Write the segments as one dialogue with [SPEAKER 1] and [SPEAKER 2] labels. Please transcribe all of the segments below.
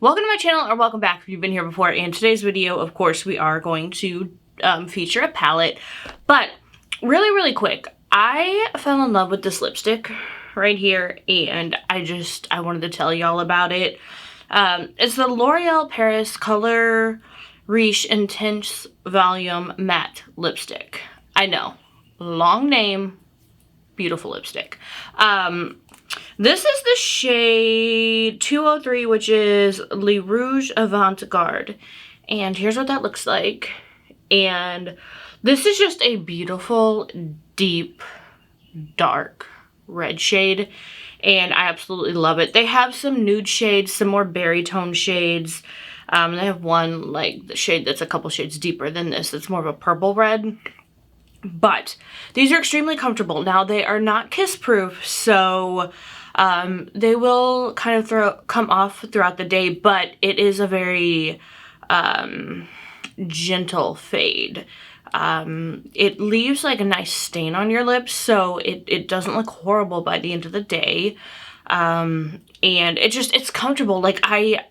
[SPEAKER 1] Welcome to my channel, or welcome back if you've been here before. In today's video, of course, we are going to feature a palette, but really quick, I fell in love with this lipstick right here, and I wanted to tell y'all about it. It's the L'Oreal Paris Color Riche Intense Volume Matte Lipstick. I know, long name, beautiful lipstick. This is the shade 203, which is Le Rouge Avant-Garde. And here's what that looks like. And this is just a beautiful, deep, dark red shade. And I absolutely love it. They have some nude shades, some more berry tone shades. They have one, like, the shade that's a couple shades deeper than this. It's more of a purple red. But these are extremely comfortable. Now, they are not kiss-proof, so they will kind of come off throughout the day, but it is a very gentle fade. It leaves like a nice stain on your lips, so it doesn't look horrible by the end of the day. And it's comfortable. Like, I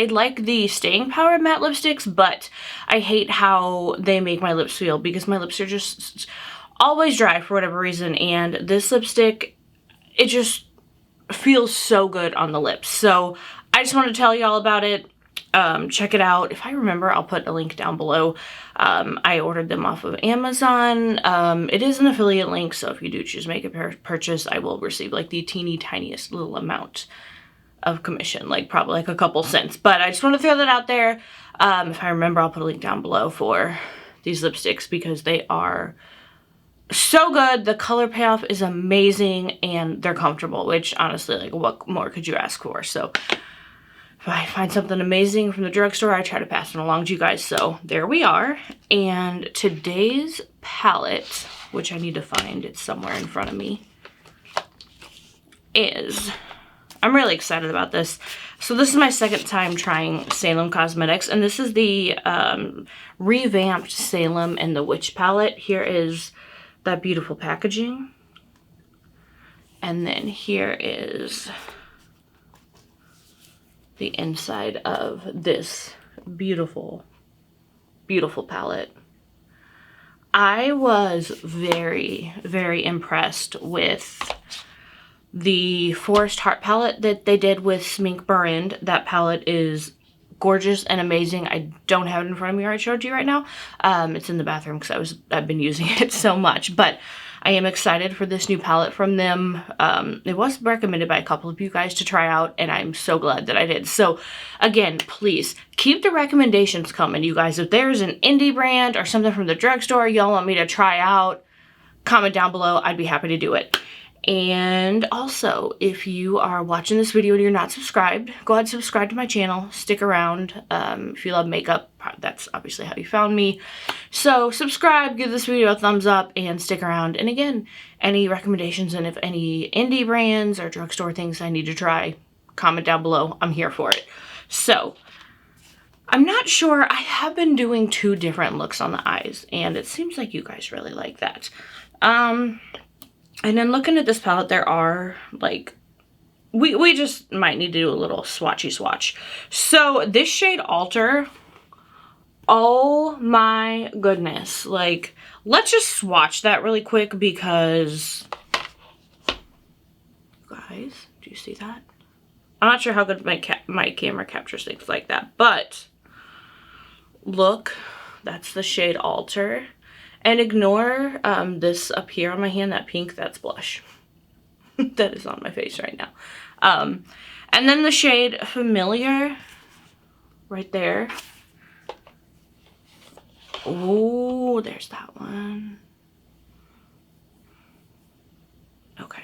[SPEAKER 1] like the staying power of matte lipsticks, but I hate how they make my lips feel because my lips are just always dry for whatever reason, and this lipstick, it just feels so good on the lips. So I just want to tell y'all about it. Check it out. If I remember, I'll put a link down below. I ordered them off of Amazon. It is an affiliate link, so if you do choose to make a purchase, I will receive like the teeny tiniest little amount of commission, like probably like a couple cents. But I just want to throw that out there. If I remember, I'll put a link down below for these lipsticks because they are so good. The color payoff is amazing and they're comfortable, which honestly, like, what more could you ask for? So if I find something amazing from the drugstore, I try to pass it along to you guys. So there we are. And today's palette, which I need to find, it's somewhere in front of me, is, I'm really excited about this. So this is my second time trying Salem Cosmetics, and this is the Revamped Salem and the Witch palette. Here is that beautiful packaging. And then here is the inside of this beautiful, beautiful palette. I was very impressed with the Forest Heart palette that they did with Smink Burind. That palette is gorgeous and amazing. I don't have it in front of me, or I showed you right now. It's in the bathroom because I've been using it so much, but I am excited for this new palette from them. It was recommended by a couple of you guys to try out, and I'm so glad that I did. So again, please keep the recommendations coming, you guys. If there's an indie brand or something from the drugstore y'all want me to try out, comment down below. I'd be happy to do it. And also, if you are watching this video and you're not subscribed, go ahead and subscribe to my channel. Stick around. If you love makeup, that's obviously how you found me. So subscribe, give this video a thumbs up, and stick around. And again, any recommendations and if any indie brands or drugstore things I need to try, comment down below. I'm here for it. So I'm not sure. I have been doing 2 different looks on the eyes, and it seems like you guys really like that. And then looking at this palette, there are, like, we just might need to do a little swatchy swatch. So this shade Alter, oh my goodness. Like, let's just swatch that really quick because, guys, do you see that? I'm not sure how good my camera captures things like that, but look, that's the shade Alter. And ignore this up here on my hand, that pink, that's blush. That is on my face right now. And then the shade Familiar, right there. Oh, there's that one. Okay.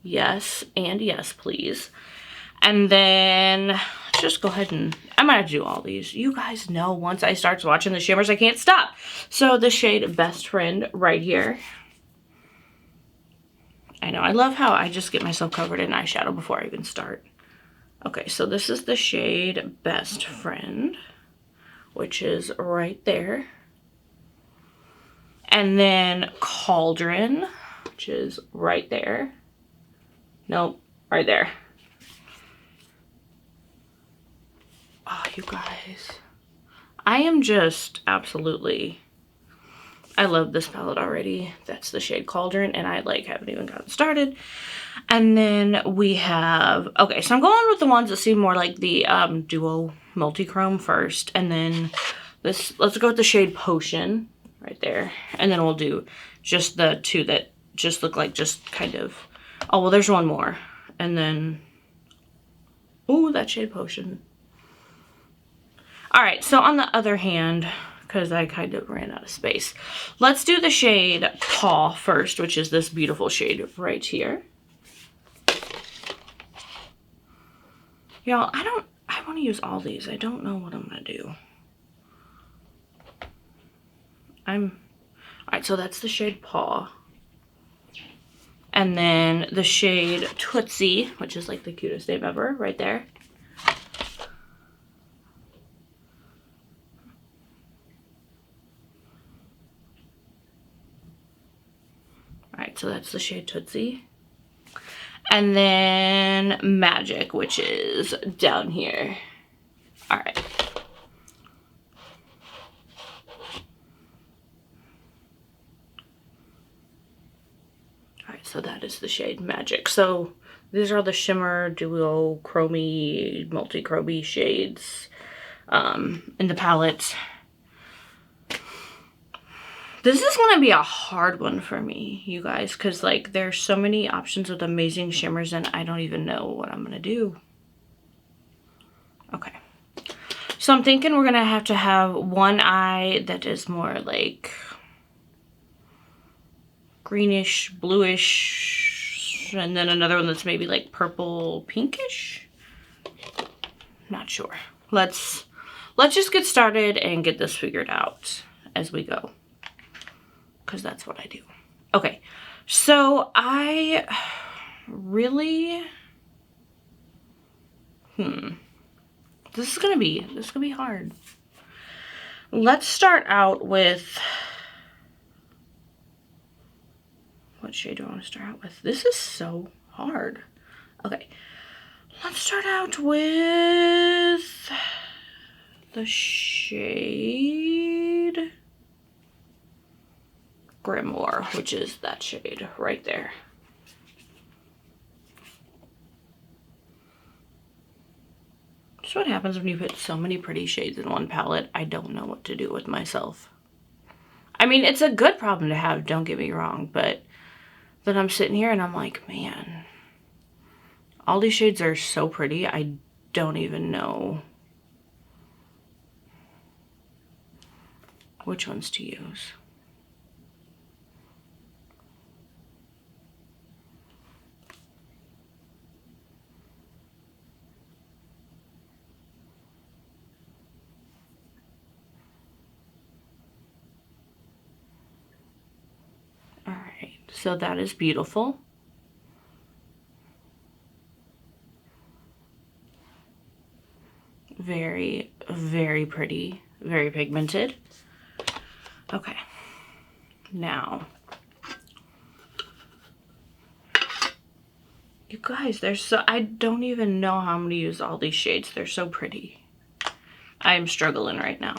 [SPEAKER 1] Yes, and yes, please. And then let's just go ahead and, I might have to do all these. You guys know once I start swatching the shimmers, I can't stop. So the shade Best Friend right here. I know, I love how I just get myself covered in eyeshadow before I even start. Okay, so this is the shade Best Friend, which is right there. And then Cauldron, which is right there. Nope, right there. Oh, you guys. I am just absolutely... I love this palette already. That's the shade Cauldron, and I like haven't even gotten started. And then we have, okay, so I'm going with the ones that seem more like the Duo Multichrome first, and then this, let's go with the shade Potion right there. And then we'll do just the two that just look like just kind of, oh, well, there's one more. And then, oh, that shade Potion. All right, so on the other hand, because I kind of ran out of space, let's do the shade Paw first, which is this beautiful shade right here. Y'all, I want to use all these. I don't know what I'm going to do. All right, so that's the shade Paw. And then the shade Tootsie, which is like the cutest name ever, right there. All right, so that's the shade Tootsie. And then Magic, which is down here. All right. All right, so that is the shade Magic. So these are the shimmer, duo, chromy, multi-chromy shades in the palette. This is going to be a hard one for me, you guys, because like there's so many options with amazing shimmers and I don't even know what I'm going to do. Okay. So I'm thinking we're going to have one eye that is more like greenish, bluish, and then another one that's maybe like purple, pinkish. Not sure. Let's just get started and get this figured out as we go, because that's what I do. Okay, so I really, this is gonna be hard. Let's start out with, what shade do I want to start out with? This is so hard. Okay, let's start out with the shade Grimoire, which is that shade right there. That's what happens when you put so many pretty shades in one palette. I don't know what to do with myself. I mean, it's a good problem to have, don't get me wrong, but then I'm sitting here and I'm like, man, all these shades are so pretty. I don't even know which ones to use. All right, so that is beautiful. Very, very pretty, very pigmented. Okay, now, you guys, I don't even know how I'm gonna use all these shades. They're so pretty. I am struggling right now.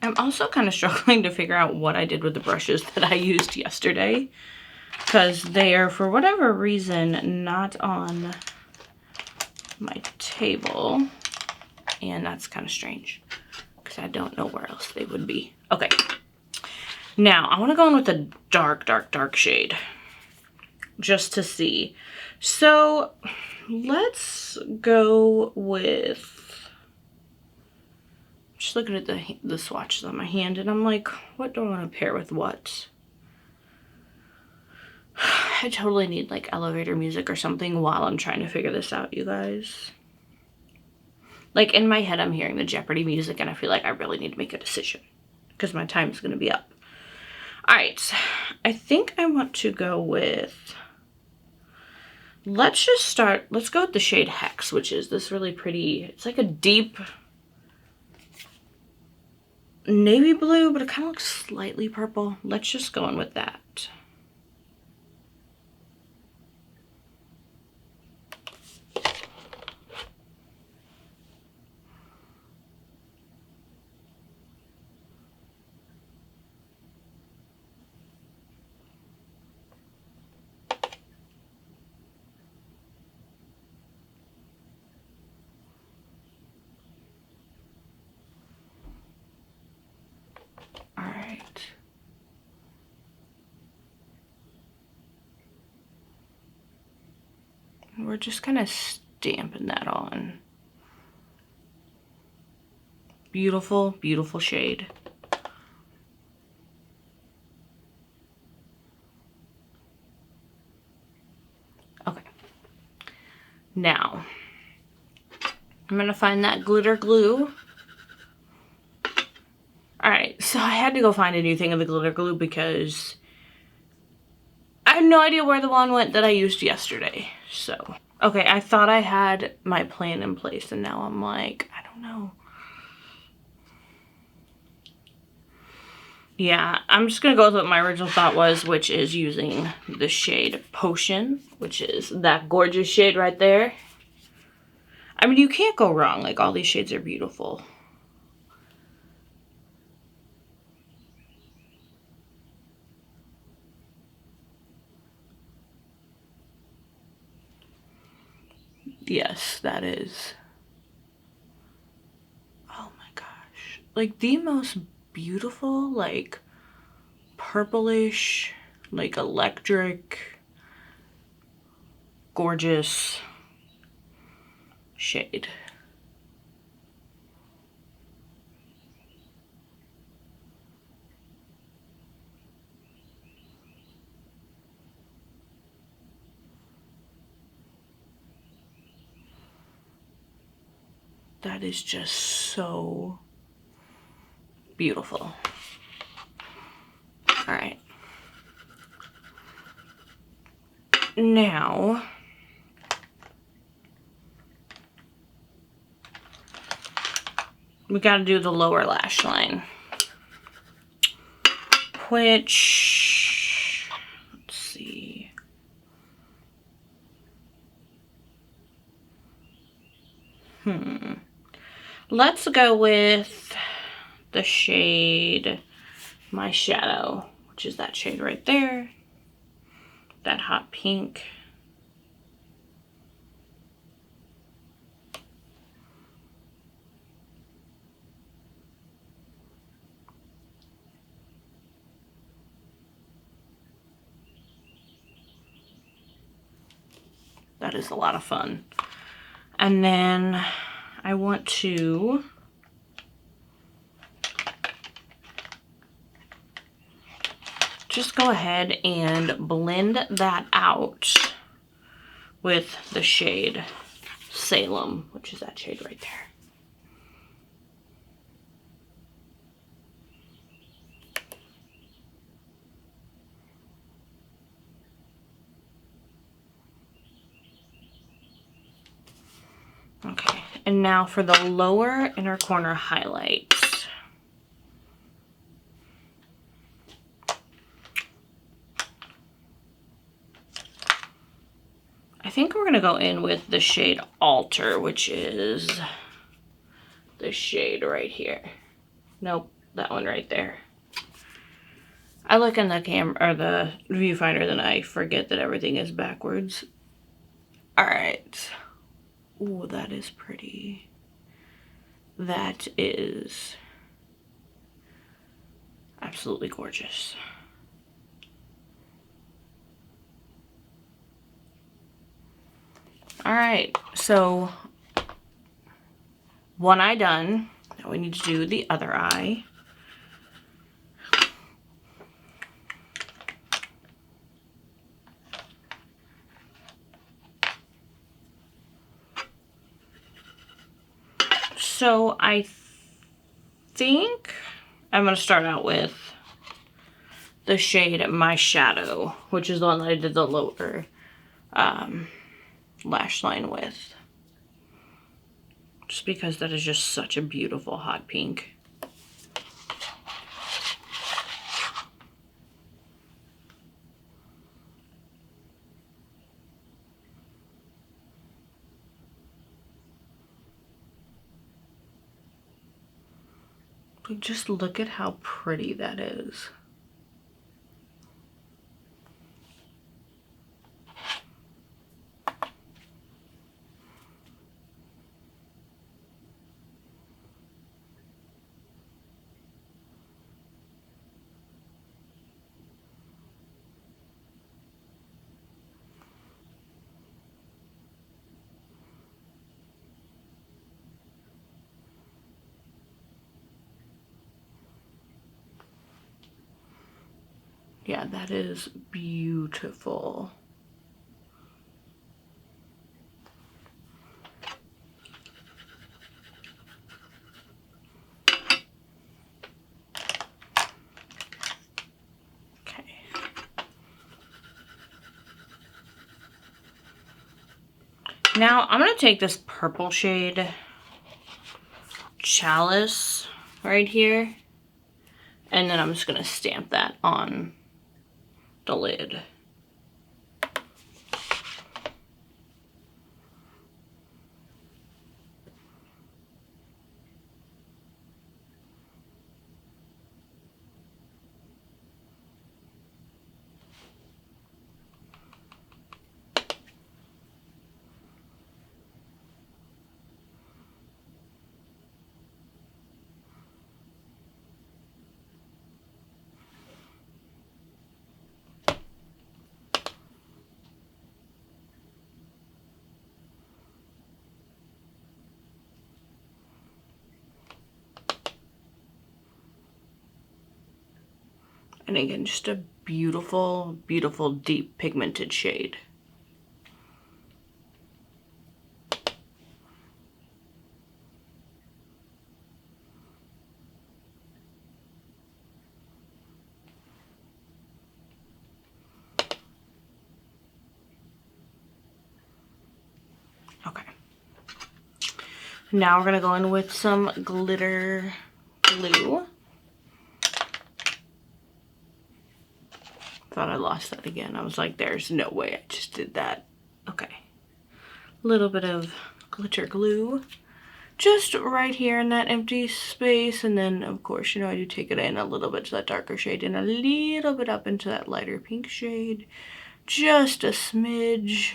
[SPEAKER 1] I'm also kind of struggling to figure out what I did with the brushes that I used yesterday, because they are, for whatever reason, not on my table, and that's kind of strange because I don't know where else they would be. Okay, now I want to go in with a dark, dark, dark shade just to see. So let's go with, just looking at the swatches on my hand, and I'm like, what do I want to pair with what? I totally need like elevator music or something while I'm trying to figure this out, you guys. Like in my head, I'm hearing the Jeopardy music and I feel like I really need to make a decision because my time is going to be up. All right, I think I want to go with, let's go with the shade Hex, which is this really pretty, it's like a deep navy blue, but it kind of looks slightly purple. Let's just go in with that. We're just kind of stamping that on. Beautiful, beautiful shade. Okay. Now, I'm gonna find that glitter glue. Alright, so I had to go find a new thing of the glitter glue because I have no idea where the one went that I used yesterday. So, okay, I thought I had my plan in place and now I'm like, I don't know. Yeah, I'm just gonna go with what my original thought was, which is using the shade Potion, which is that gorgeous shade right there. I mean, you can't go wrong. Like, all these shades are beautiful. Yes, that is. Oh my gosh. Like, the most beautiful, like, purplish, like, electric, gorgeous shade. That is just so beautiful. All right. Now, we gotta do the lower lash line, which, let's see. Let's go with the shade My Shadow, which is that shade right there, that hot pink. That is a lot of fun. And then I want to just go ahead and blend that out with the shade Salem, which is that shade right there. Okay, and now for the lower inner corner highlights. I think we're gonna go in with the shade Alter, which is the shade right here. Nope, that one right there. I look in the camera or the viewfinder, then I forget that everything is backwards. All right. Ooh, that is pretty. That is absolutely gorgeous. All right, so one eye done. Now we need to do the other eye. So I think I'm gonna start out with the shade My Shadow, which is the one that I did the lower lash line with. Just because that is just such a beautiful hot pink. But just look at how pretty that is. Yeah, that is beautiful. Okay. Now I'm gonna take this purple shade, Chalice, right here, and then I'm just gonna stamp that on the lid. And again, just a beautiful, beautiful, deep pigmented shade. Okay. Now we're gonna go in with some glitter glue. Thought I lost that again. I was like, there's no way I just did that. Okay. A little bit of glitter glue. Just right here in that empty space. And then, of course, you know, I do take it in a little bit to that darker shade and a little bit up into that lighter pink shade. Just a smidge.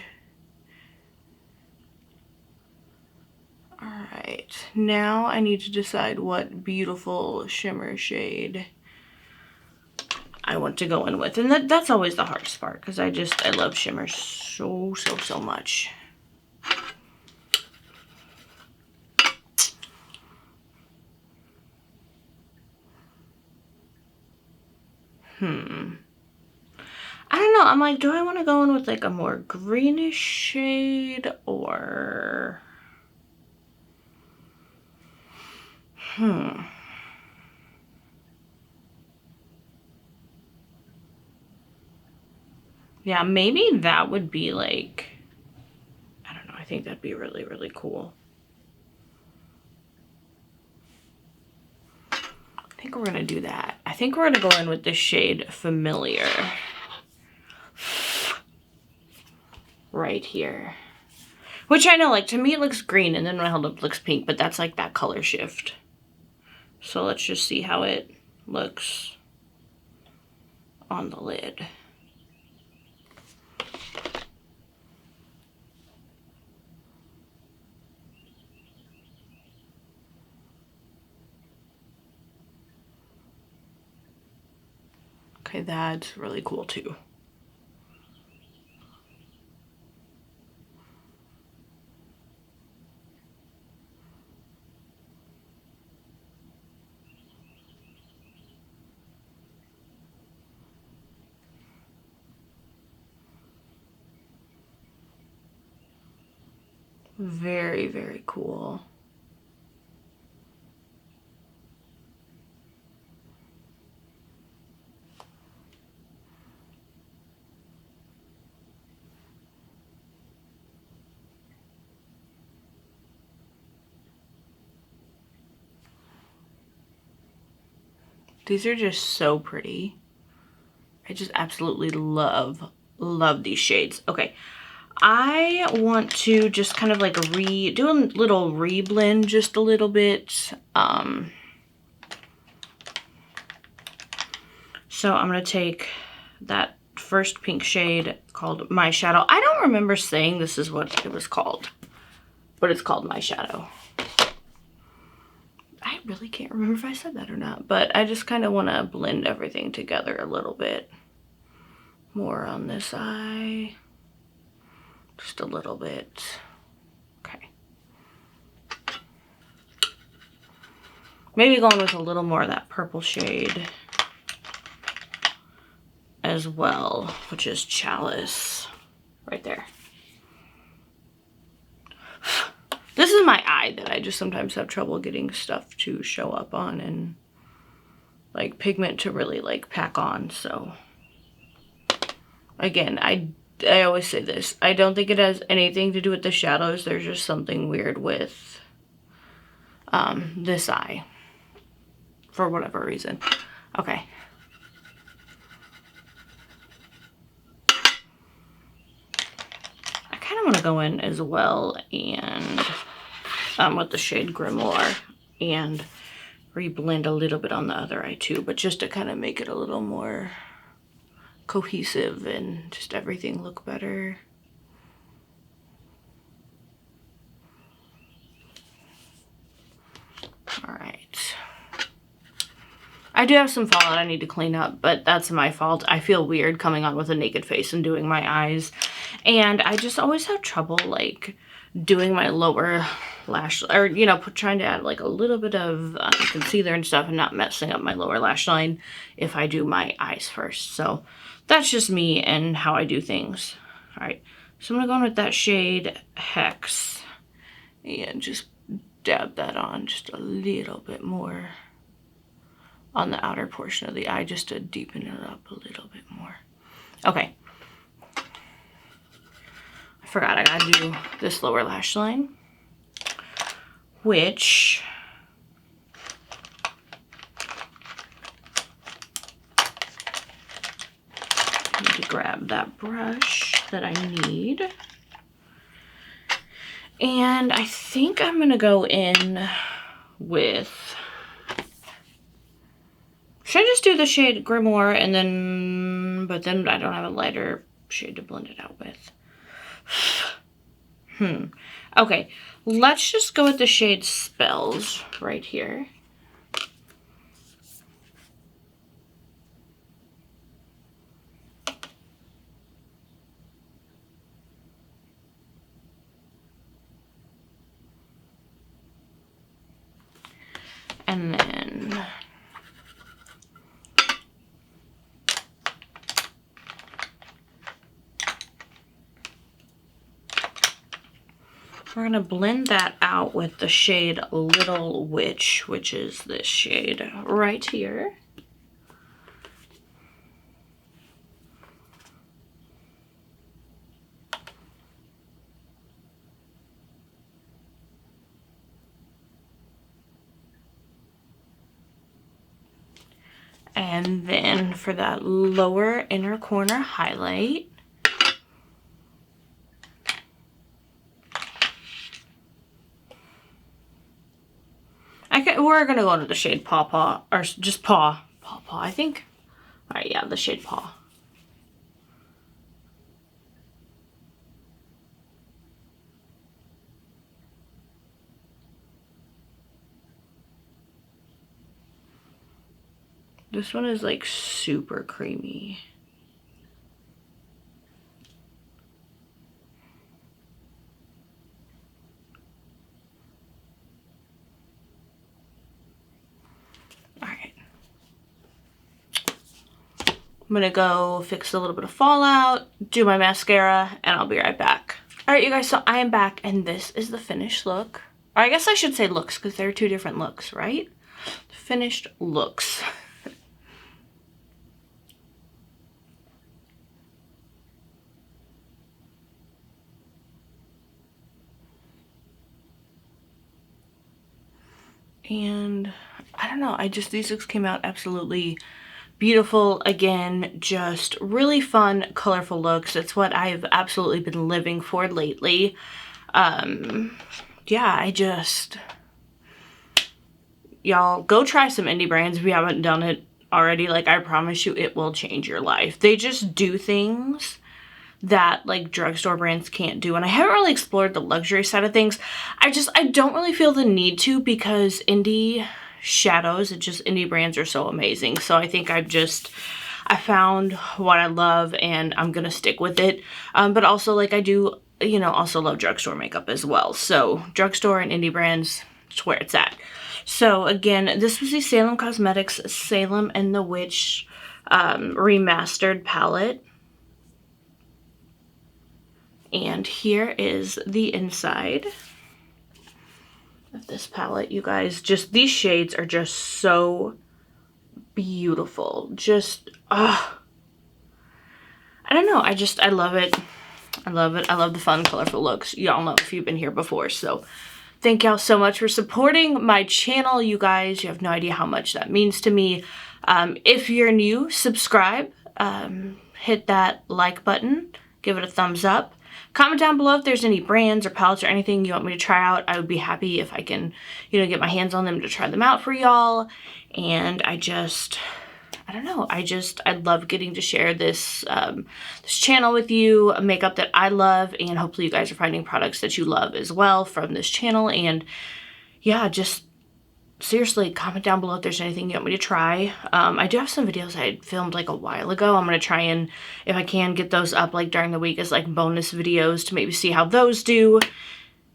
[SPEAKER 1] Alright, now I need to decide what beautiful shimmer shade I want to go in with. And that's always the hardest part, because I love shimmer so much. I don't know. I'm like, do I want to go in with like a more greenish shade or... Yeah, maybe that would be like, I don't know. I think that'd be really, really cool. I think we're going to do that. I think we're going to go in with the shade Familiar. Right here. Which I know, like, to me it looks green, and then when I hold up it looks pink, but that's like that color shift. So let's just see how it looks on the lid. Okay, that's really cool too. Very, very cool. These are just so pretty. I just absolutely love these shades. Okay, I want to just kind of like do a little reblend just a little bit. So I'm going to take that first pink shade called My Shadow. I don't remember saying this is what it was called, but it's called My Shadow. I really can't remember if I said that or not, but I just kind of want to blend everything together a little bit more on this eye. Just a little bit. Okay. Maybe going with a little more of that purple shade as well, which is Chalice right there. This is my eye that I just sometimes have trouble getting stuff to show up on and like pigment to really like pack on. So again, I always say this. I don't think it has anything to do with the shadows. There's just something weird with this eye for whatever reason. Okay. I kind of want to go in as well and with the shade Grimoire and reblend a little bit on the other eye too, but just to kind of make it a little more cohesive and just everything look better. All right. I do have some fallout I need to clean up, but that's my fault. I feel weird coming on with a naked face and doing my eyes. And I just always have trouble like doing my lower lash, or you know, trying to add like a little bit of concealer and stuff and not messing up my lower lash line if I do my eyes first. So that's just me and how I do things. All right, so I'm gonna go in with that shade Hex and just dab that on just a little bit more on the outer portion of the eye, just to deepen it up a little bit more. Okay. I forgot I gotta do this lower lash line, which I need to grab that brush that I need. And I think I'm gonna go in with, should I just do the shade Grimoire and then, but then I don't have a lighter shade to blend it out with. Okay, let's just go with the shade Spells right here. And then we're going to blend that out with the shade Little Witch, which is this shade right here. And then for that lower inner corner highlight, we're gonna go into the shade Paw Paw, or just Paw Paw, I think. All right, yeah, the shade Paw. This one is like super creamy. I'm gonna go fix a little bit of fallout, do my mascara, and I'll be right back. All right, you guys, so I am back, and this is the finished look. Or I guess I should say looks, because they're two different looks, right? Finished looks. And I don't know, these looks came out absolutely beautiful. Again, just really fun, colorful looks. It's what I've absolutely been living for lately. Yeah, y'all go try some indie brands if you haven't done it already, like, I promise you it will change your life. They just do things that like drugstore brands can't do. And I haven't really explored the luxury side of things. I don't really feel the need to, because indie shadows, indie brands are so amazing. So I think I found what I love and I'm gonna stick with it. But also, like, I do, you know, also love drugstore makeup as well. So drugstore and indie brands, it's where it's at. So again, this was the Salem Cosmetics Salem and the Witch remastered palette. And here is the inside of this palette, you guys. Just these shades are just so beautiful. Just, I don't know. I love it. I love it. I love the fun, colorful looks. Y'all know if you've been here before. So thank y'all so much for supporting my channel, you guys. You have no idea how much that means to me. If you're new, subscribe. Hit that like button. Give it a thumbs up. Comment down below if there's any brands or palettes or anything you want me to try out. I would be happy if I can, you know, get my hands on them to try them out for y'all. And I don't know. I love getting to share this, this channel with you, makeup that I love, and hopefully you guys are finding products that you love as well from this channel. And yeah, just seriously, comment down below if there's anything you want me to try. I do have some videos I filmed like a while ago. I'm going to try and, if I can, get those up like during the week as like bonus videos to maybe see how those do.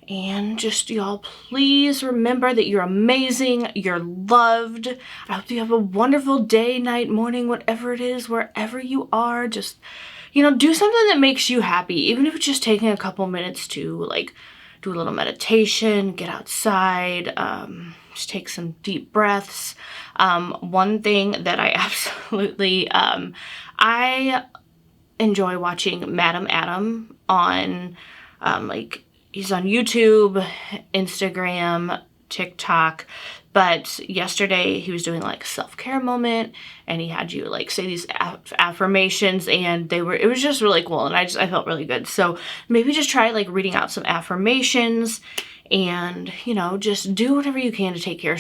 [SPEAKER 1] And just, y'all, please remember that you're amazing, you're loved. I hope you have a wonderful day, night, morning, whatever it is, wherever you are. Just, you know, do something that makes you happy, even if it's just taking a couple minutes to like do a little meditation, get outside, just take some deep breaths. One thing that I absolutely, I enjoy watching Madam Adam on, like, he's on YouTube, Instagram, TikTok, but yesterday he was doing like a self-care moment and he had you like say these affirmations, and it was just really cool, and I felt really good. So maybe just try like reading out some affirmations and, you know, just do whatever you can to take care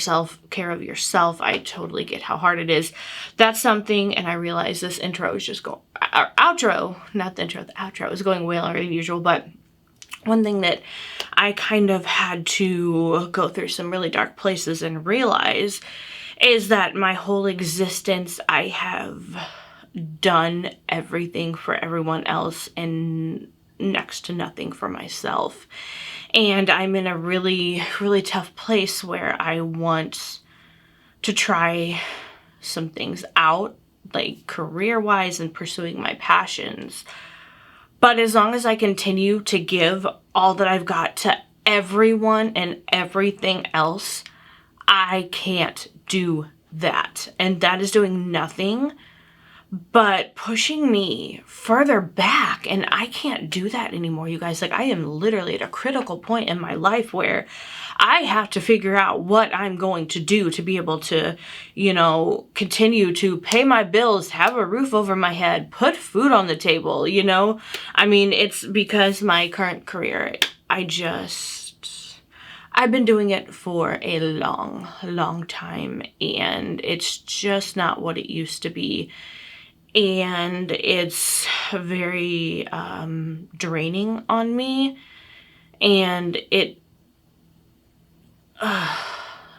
[SPEAKER 1] of yourself. I totally get how hard it is. That's something, and I realize this intro is just going, our outro, not the intro, the outro is going way longer than usual, but one thing that I kind of had to go through some really dark places and realize is that my whole existence, I have done everything for everyone else and next to nothing for myself. And I'm in a really, really tough place where I want to try some things out, like career-wise and pursuing my passions. But as long as I continue to give all that I've got to everyone and everything else, I can't do that. And that is doing nothing but pushing me further back. And I can't do that anymore, you guys. Like, I am literally at a critical point in my life where I have to figure out what I'm going to do to be able to, you know, continue to pay my bills, have a roof over my head, put food on the table, you know? I mean, it's because my current career, I've been doing it for a long, long time, and it's just not what it used to be. And it's very draining on me, and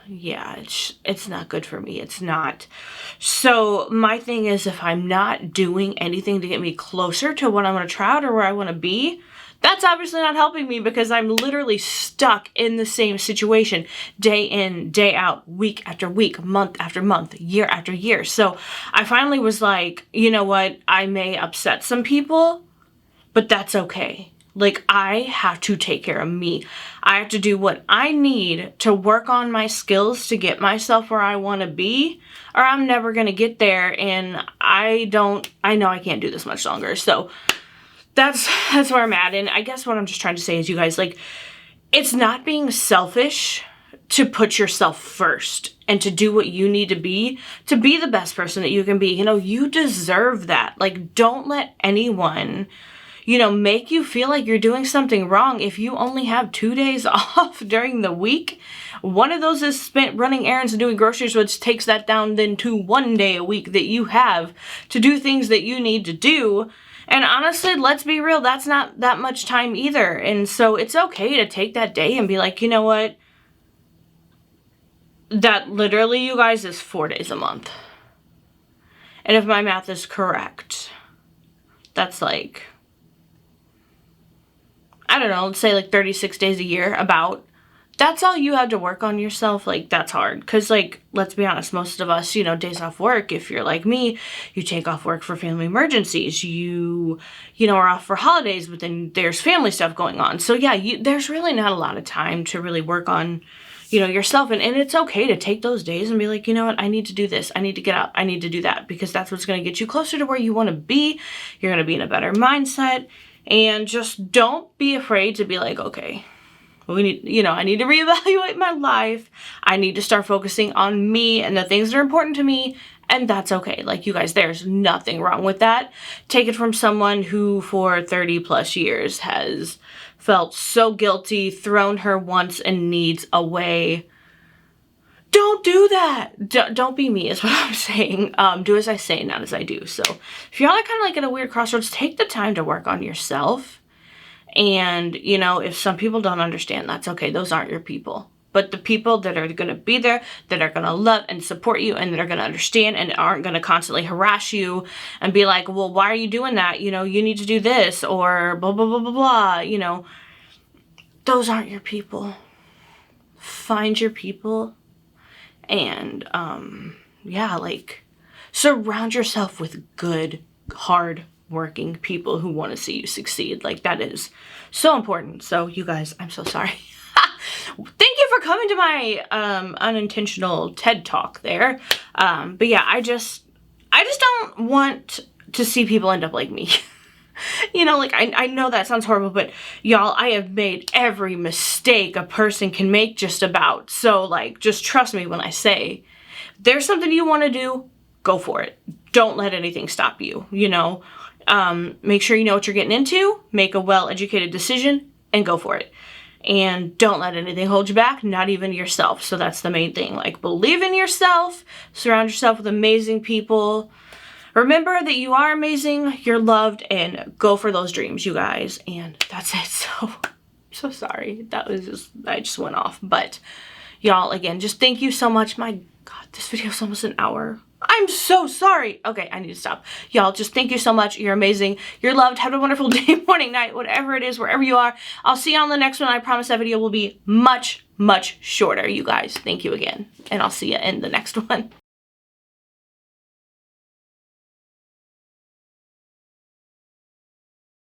[SPEAKER 1] yeah, it's not good for me. It's not. So my thing is, if I'm not doing anything to get me closer to what I'm going to try out or where I want to be, that's obviously not helping me, because I'm literally stuck in the same situation day in, day out, week after week, month after month, year after year. So I finally was like, you know what? I may upset some people, but that's okay. Like, I have to take care of me. I have to do what I need to work on my skills to get myself where I want to be, or I'm never going to get there. And I know I can't do this much longer. So that's where I'm at. And I guess what I'm just trying to say is, you guys, like, it's not being selfish to put yourself first and to do what you need to be the best person that you can be. You know, you deserve that. Like, don't let anyone, you know, make you feel like you're doing something wrong if you only have 2 days off during the week. One of those is spent running errands and doing groceries, which takes that down then to 1 day a week that you have to do things that you need to do. And honestly, let's be real, that's not that much time either. And so it's okay to take that day and be like, you know what? That literally, you guys, is 4 days a month. And if my math is correct, that's like, I don't know, let's say like 36 days a year, about. That's all you have to work on yourself. Like, that's hard. Because, like, let's be honest, most of us, you know, days off work, if you're like me, you take off work for family emergencies. You know, are off for holidays, but then there's family stuff going on. So, yeah, there's really not a lot of time to really work on, you know, yourself. And it's okay to take those days and be like, you know what, I need to do this. I need to get out. I need to do that. Because that's what's going to get you closer to where you want to be. You're going to be in a better mindset. And just don't be afraid to be like, okay, we need, you know, I need to reevaluate my life. I need to start focusing on me and the things that are important to me. And that's okay. Like, you guys, there's nothing wrong with that. Take it from someone who for 30 plus years has felt so guilty, thrown her wants and needs away. Don't do that. Don't be me is what I'm saying. Do as I say, not as I do. So if y'all are kind of like at a weird crossroads, take the time to work on yourself. And, you know, if some people don't understand, that's okay. Those aren't your people. But the people that are going to be there, that are going to love and support you, and that are going to understand and aren't going to constantly harass you and be like, well, why are you doing that? You know, you need to do this, or blah, blah, blah, blah, blah. You know, those aren't your people. Find your people. And, yeah, like, surround yourself with good, hard working people who want to see you succeed. Like, that is so important. So, you guys, I'm so sorry. Thank you for coming to my unintentional TED Talk there. But yeah, I just don't want to see people end up like me. You know, like, I know that sounds horrible, but y'all, I have made every mistake a person can make just about. So, like, just trust me when I say, there's something you want to do, go for it. Don't let anything stop you, you know. Make sure you know what you're getting into, make a well-educated decision, and go for it. And don't let anything hold you back, not even yourself. So that's the main thing. Like, believe in yourself, surround yourself with amazing people. Remember that you are amazing, you're loved, and go for those dreams, you guys. And that's it. So, so sorry. That was just, I just went off. But y'all, again, just thank you so much. My God, this video is almost an hour. I'm so sorry. Okay, I need to stop. Y'all, just thank you so much. You're amazing. You're loved. Have a wonderful day, morning, night, whatever it is, wherever you are. I'll see you on the next one. I promise that video will be much, much shorter, you guys. Thank you again. And I'll see you in the next one.